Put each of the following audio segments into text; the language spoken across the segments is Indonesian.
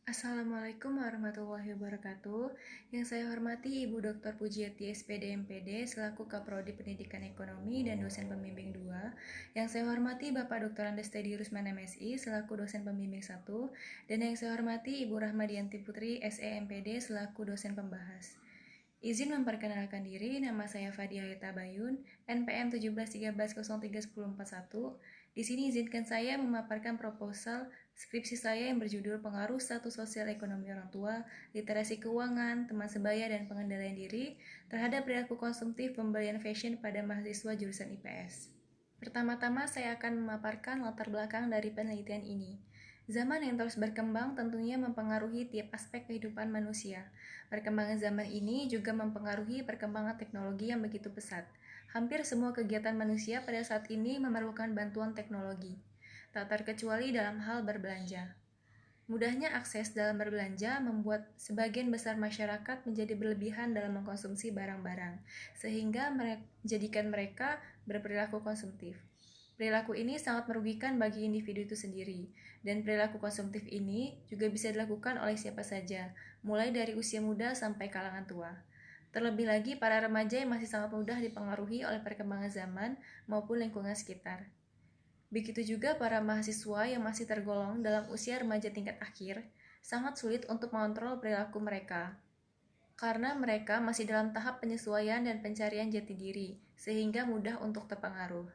Assalamualaikum warahmatullahi wabarakatuh. Yang saya hormati Ibu Dr. Pujiati SPD MPD selaku Kaprodi Pendidikan Ekonomi dan dosen pembimbing 2. Yang saya hormati Bapak Dr. Andes Teddy Rusman MSI selaku dosen pembimbing 1. Dan yang saya hormati Ibu Rahmadianti Putri SE MPD selaku dosen pembahas. Izin memperkenalkan diri, nama saya Fadia Bayun, NPM 1713031041. Di sini izinkan saya memaparkan proposal skripsi saya yang berjudul Pengaruh Status Sosial Ekonomi Orang Tua, Literasi Keuangan, Teman Sebaya, dan Pengendalian Diri terhadap perilaku konsumtif pembelian fashion pada mahasiswa jurusan IPS. Pertama-tama saya akan memaparkan latar belakang dari penelitian ini. Zaman yang terus berkembang tentunya mempengaruhi tiap aspek kehidupan manusia. Perkembangan zaman ini juga mempengaruhi perkembangan teknologi yang begitu pesat. Hampir semua kegiatan manusia pada saat ini memerlukan bantuan teknologi, tak terkecuali dalam hal berbelanja. Mudahnya akses dalam berbelanja membuat sebagian besar masyarakat menjadi berlebihan dalam mengkonsumsi barang-barang, sehingga menjadikan mereka berperilaku konsumtif. Perilaku ini sangat merugikan bagi individu itu sendiri, dan perilaku konsumtif ini juga bisa dilakukan oleh siapa saja, mulai dari usia muda sampai kalangan tua. Terlebih lagi para remaja yang masih sangat mudah dipengaruhi oleh perkembangan zaman maupun lingkungan sekitar. Begitu juga para mahasiswa yang masih tergolong dalam usia remaja tingkat akhir, sangat sulit untuk mengontrol perilaku mereka, karena mereka masih dalam tahap penyesuaian dan pencarian jati diri, sehingga mudah untuk terpengaruh.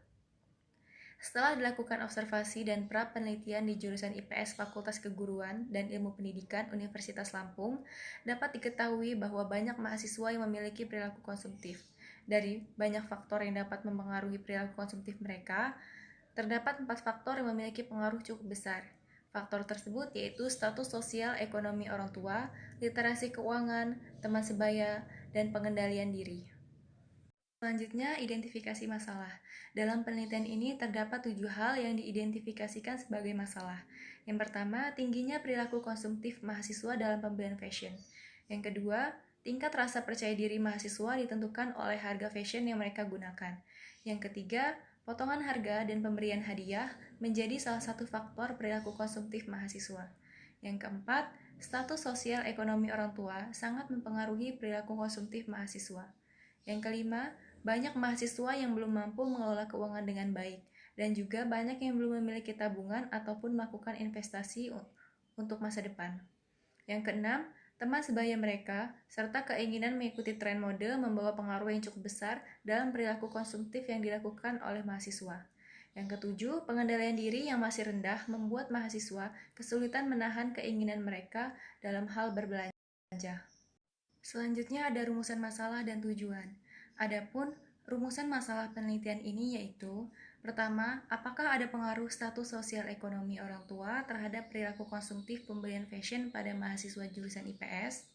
Setelah dilakukan observasi dan pra-penelitian di jurusan IPS Fakultas Keguruan dan Ilmu Pendidikan Universitas Lampung, dapat diketahui bahwa banyak mahasiswa yang memiliki perilaku konsumtif. Dari banyak faktor yang dapat mempengaruhi perilaku konsumtif mereka, terdapat 4 faktor yang memiliki pengaruh cukup besar. Faktor tersebut yaitu status sosial ekonomi orang tua, literasi keuangan, teman sebaya, dan pengendalian diri. Selanjutnya, identifikasi masalah. Dalam penelitian ini terdapat 7 hal yang diidentifikasikan sebagai masalah. Yang pertama, tingginya perilaku konsumtif mahasiswa dalam pembelian fashion. Yang kedua, tingkat rasa percaya diri mahasiswa ditentukan oleh harga fashion yang mereka gunakan. Yang ketiga, potongan harga dan pemberian hadiah menjadi salah satu faktor perilaku konsumtif mahasiswa. Yang keempat, status sosial ekonomi orang tua sangat mempengaruhi perilaku konsumtif mahasiswa. Yang kelima, banyak mahasiswa yang belum mampu mengelola keuangan dengan baik, dan juga banyak yang belum memiliki tabungan ataupun melakukan investasi untuk masa depan. Yang keenam, teman sebaya mereka, serta keinginan mengikuti tren mode membawa pengaruh yang cukup besar dalam perilaku konsumtif yang dilakukan oleh mahasiswa. Yang ketujuh, pengendalian diri yang masih rendah membuat mahasiswa kesulitan menahan keinginan mereka dalam hal berbelanja. Selanjutnya ada rumusan masalah dan tujuan. Adapun rumusan masalah penelitian ini yaitu: pertama, apakah ada pengaruh status sosial ekonomi orang tua terhadap perilaku konsumtif pembelian fashion pada mahasiswa jurusan IPS?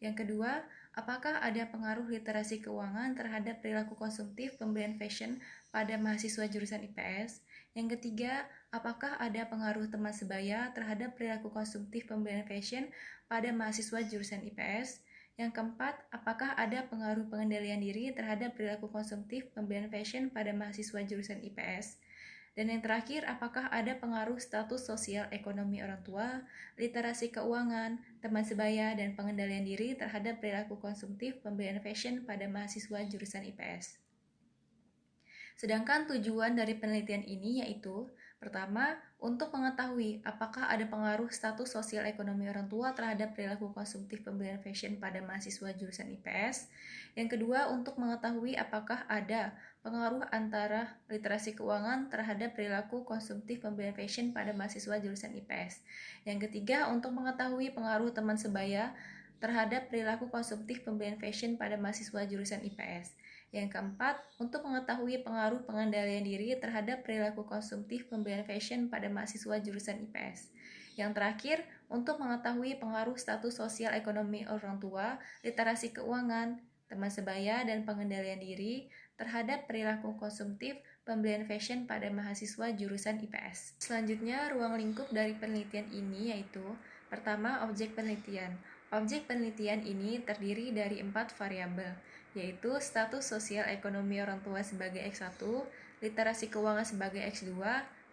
Yang kedua, apakah ada pengaruh literasi keuangan terhadap perilaku konsumtif pembelian fashion pada mahasiswa jurusan IPS? Yang ketiga, apakah ada pengaruh teman sebaya terhadap perilaku konsumtif pembelian fashion pada mahasiswa jurusan IPS? Yang keempat, apakah ada pengaruh pengendalian diri terhadap perilaku konsumtif pembelian fashion pada mahasiswa jurusan IPS? Dan yang terakhir, apakah ada pengaruh status sosial ekonomi orang tua, literasi keuangan, teman sebaya, dan pengendalian diri terhadap perilaku konsumtif pembelian fashion pada mahasiswa jurusan IPS? Sedangkan tujuan dari penelitian ini yaitu: pertama, untuk mengetahui apakah ada pengaruh status sosial ekonomi orang tua terhadap perilaku konsumtif pembelian fashion pada mahasiswa jurusan IPS. Yang kedua, untuk mengetahui apakah ada pengaruh antara literasi keuangan terhadap perilaku konsumtif pembelian fashion pada mahasiswa jurusan IPS. Yang ketiga, untuk mengetahui pengaruh teman sebaya terhadap perilaku konsumtif pembelian fashion pada mahasiswa jurusan IPS. Yang keempat, untuk mengetahui pengaruh pengendalian diri terhadap perilaku konsumtif pembelian fashion pada mahasiswa jurusan IPS. Yang terakhir, untuk mengetahui pengaruh status sosial ekonomi orang tua, literasi keuangan, teman sebaya, dan pengendalian diri terhadap perilaku konsumtif pembelian fashion pada mahasiswa jurusan IPS. Selanjutnya, ruang lingkup dari penelitian ini yaitu: pertama, objek penelitian. Objek penelitian ini terdiri dari 4 variabel, yaitu status sosial ekonomi orang tua sebagai X1, literasi keuangan sebagai X2,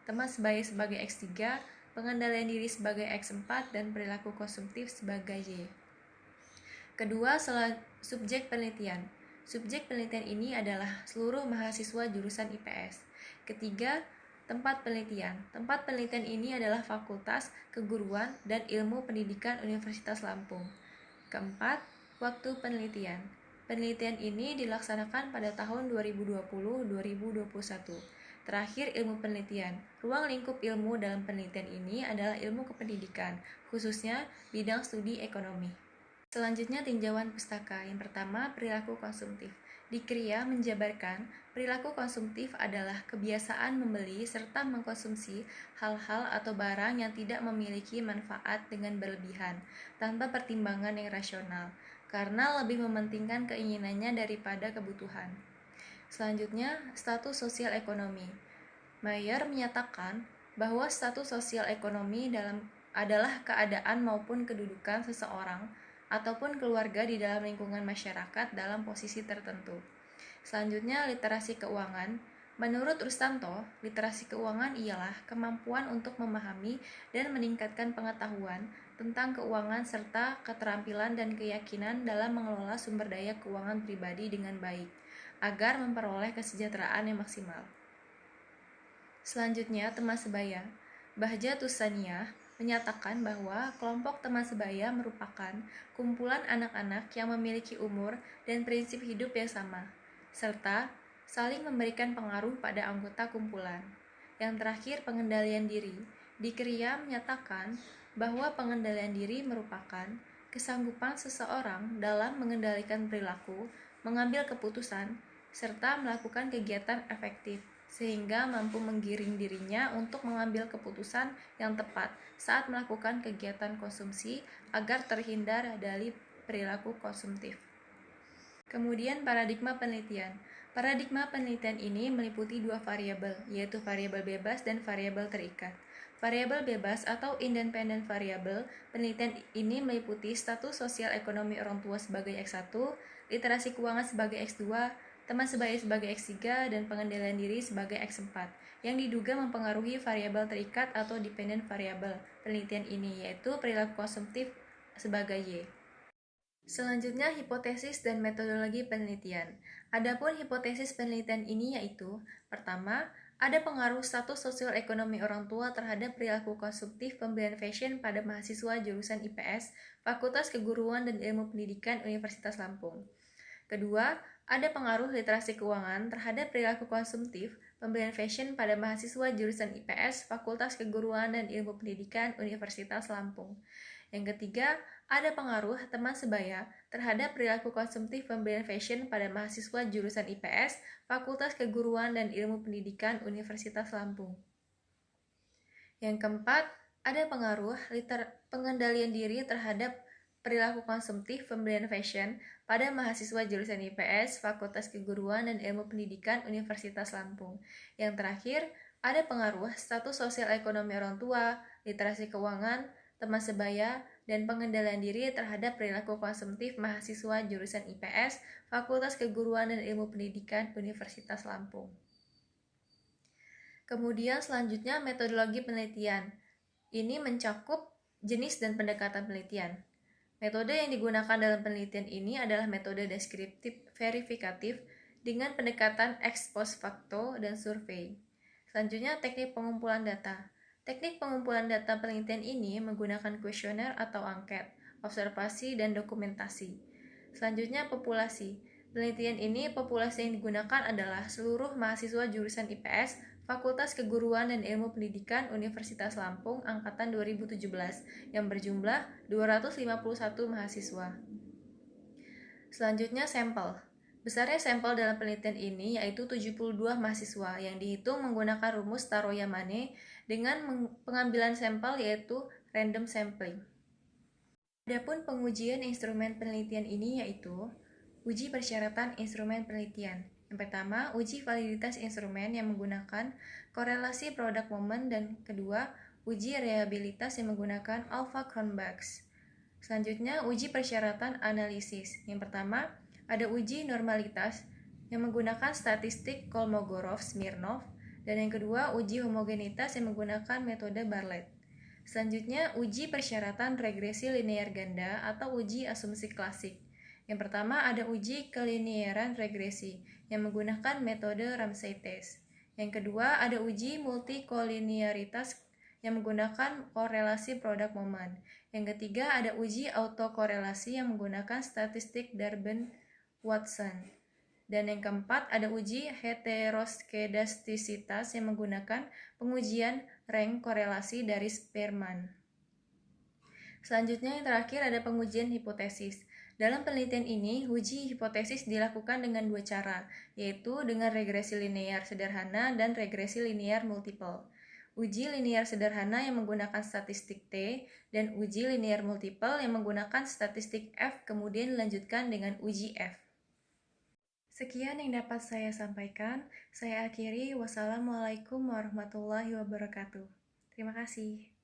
teman sebaya sebagai X3, pengendalian diri sebagai X4, dan perilaku konsumtif sebagai Y. Kedua, subjek penelitian. Subjek penelitian ini adalah seluruh mahasiswa jurusan IPS. Ketiga, tempat penelitian. Tempat penelitian ini adalah Fakultas Keguruan dan Ilmu Pendidikan Universitas Lampung. Keempat, waktu penelitian. Penelitian ini dilaksanakan pada tahun 2020-2021. Terakhir, ilmu penelitian. Ruang lingkup ilmu dalam penelitian ini adalah ilmu kependidikan, khususnya bidang studi ekonomi. Selanjutnya, tinjauan pustaka. Yang pertama, perilaku konsumtif. Di KRIA menjabarkan, perilaku konsumtif adalah kebiasaan membeli serta mengkonsumsi hal-hal atau barang yang tidak memiliki manfaat dengan berlebihan, tanpa pertimbangan yang rasional, karena lebih mementingkan keinginannya daripada kebutuhan. Selanjutnya, status sosial ekonomi. Mayer menyatakan bahwa status sosial ekonomi adalah keadaan maupun kedudukan seseorang ataupun keluarga di dalam lingkungan masyarakat dalam posisi tertentu. Selanjutnya, literasi keuangan. Menurut Rustanto, literasi keuangan ialah kemampuan untuk memahami dan meningkatkan pengetahuan tentang keuangan serta keterampilan dan keyakinan dalam mengelola sumber daya keuangan pribadi dengan baik, agar memperoleh kesejahteraan yang maksimal. Selanjutnya, teman sebaya. Bahja Tusaniah menyatakan bahwa kelompok teman sebaya merupakan kumpulan anak-anak yang memiliki umur dan prinsip hidup yang sama, serta saling memberikan pengaruh pada anggota kumpulan. Yang terakhir, pengendalian diri. Di KRIA menyatakan bahwa pengendalian diri merupakan kesanggupan seseorang dalam mengendalikan perilaku, mengambil keputusan, serta melakukan kegiatan efektif, sehingga mampu menggiring dirinya untuk mengambil keputusan yang tepat saat melakukan kegiatan konsumsi agar terhindar dari perilaku konsumtif. Kemudian, paradigma penelitian. Paradigma penelitian ini meliputi dua variabel, yaitu variabel bebas dan variabel terikat. Variabel bebas atau independent variable penelitian ini meliputi status sosial ekonomi orang tua sebagai X1, literasi keuangan sebagai X2, teman sebaya sebagai X3, dan pengendalian diri sebagai X4, yang diduga mempengaruhi variabel terikat atau dependent variable penelitian ini, yaitu perilaku konsumtif sebagai Y. Selanjutnya, hipotesis dan metodologi penelitian. Adapun hipotesis penelitian ini yaitu, pertama, ada pengaruh status sosial ekonomi orang tua terhadap perilaku konsumtif pembelian fashion pada mahasiswa jurusan IPS, Fakultas Keguruan dan Ilmu Pendidikan Universitas Lampung. Kedua, ada pengaruh literasi keuangan terhadap perilaku konsumtif pembelian fashion pada mahasiswa jurusan IPS, Fakultas Keguruan dan Ilmu Pendidikan Universitas Lampung. Yang ketiga, ada pengaruh teman sebaya terhadap perilaku konsumtif pembelian fashion pada mahasiswa jurusan IPS, Fakultas Keguruan dan Ilmu Pendidikan Universitas Lampung. Yang keempat, ada pengaruh pengendalian diri terhadap perilaku konsumtif pembelian fashion pada mahasiswa jurusan IPS, Fakultas Keguruan dan Ilmu Pendidikan Universitas Lampung. Yang terakhir, ada pengaruh status sosial ekonomi orang tua, literasi keuangan, teman sebaya, dan pengendalian diri terhadap perilaku konsumtif mahasiswa jurusan IPS, Fakultas Keguruan dan Ilmu Pendidikan Universitas Lampung. Kemudian selanjutnya metodologi penelitian. Ini mencakup jenis dan pendekatan penelitian. Metode yang digunakan dalam penelitian ini adalah metode deskriptif verifikatif dengan pendekatan ex post facto dan survei. Selanjutnya, teknik pengumpulan data. Teknik pengumpulan data penelitian ini menggunakan kuesioner atau angket, observasi, dan dokumentasi. Selanjutnya, populasi. Penelitian ini populasi yang digunakan adalah seluruh mahasiswa jurusan IPS, Fakultas Keguruan dan Ilmu Pendidikan Universitas Lampung angkatan 2017 yang berjumlah 251 mahasiswa. Selanjutnya, sampel. Besarnya sampel dalam penelitian ini yaitu 72 mahasiswa yang dihitung menggunakan rumus Taro-Yamane dengan pengambilan sampel yaitu random sampling. Adapun pengujian instrumen penelitian ini yaitu uji persyaratan instrumen penelitian. Yang pertama, uji validitas instrumen yang menggunakan korelasi produk momen, dan kedua, uji reliabilitas yang menggunakan Alpha-Kronbachs. Selanjutnya, uji persyaratan analisis. Yang pertama, ada uji normalitas yang menggunakan statistik Kolmogorov-Smirnov, dan yang kedua, uji homogenitas yang menggunakan metode Bartlett. Selanjutnya, uji persyaratan regresi linear ganda atau uji asumsi klasik. Yang pertama ada uji kelinieran regresi yang menggunakan metode Ramsey test. Yang kedua ada uji multikolinearitas yang menggunakan korelasi produk momen. Yang ketiga ada uji autokorelasi yang menggunakan statistik Darben-Watson. Dan yang keempat ada uji heteroskedastisitas yang menggunakan pengujian rank korelasi dari Spearman. Selanjutnya yang terakhir ada pengujian hipotesis. Dalam penelitian ini, uji hipotesis dilakukan dengan dua cara, yaitu dengan regresi linear sederhana dan regresi linear multiple. Uji linear sederhana yang menggunakan statistik T dan uji linear multiple yang menggunakan statistik F kemudian dilanjutkan dengan uji F. Sekian yang dapat saya sampaikan. Saya akhiri. Wassalamualaikum warahmatullahi wabarakatuh. Terima kasih.